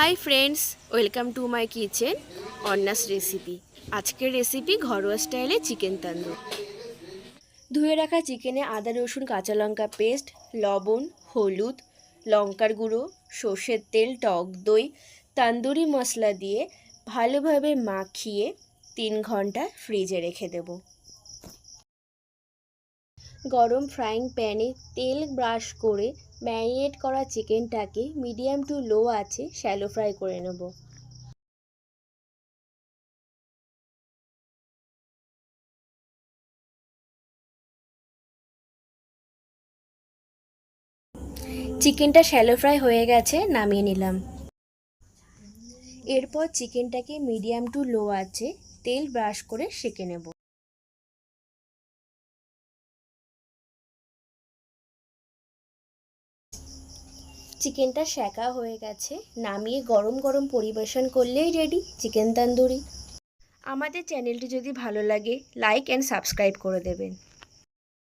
High friends, welcome to my kitchen অন্নাস recipe. আজকের recipe ঘরোয়া স্টাইলে চিকেন তান্দুরি। ধুয়ে রাখা চিকেনে আদা রসুন কাঁচা লঙ্কা পেস্ট, লবণ, হলুদ, লঙ্কার গুঁড়ো, সর্ষের তেল, টক দই, তান্দুরি মশলা দিয়ে ভালোভাবে মাখিয়ে 3 ঘন্টা ফ্রিজে রেখে দেব। গরম ফ্রাইং প্যানে তেল ব্রাশ করে ম্যারিনেট করা চিকেনটাকে মিডিয়াম টু লো আঁচে শ্যালো ফ্রাই করে নেব। চিকেনটা শ্যালো ফ্রাই হয়ে গেছে, নামিয়ে নিলাম। এরপর চিকেনটাকে মিডিয়াম টু লো আঁচে তেল ব্রাশ করে সেঁকে নেব। চিকেনটা সেঁকা হয়ে গেছে, নামিয়ে গরম গরম পরিবেশন করলেই রেডি চিকেন তন্দুরি। আমাদের চ্যানেলটি যদি ভালো লাগে লাইক অ্যান্ড সাবস্ক্রাইব করে দেবেন।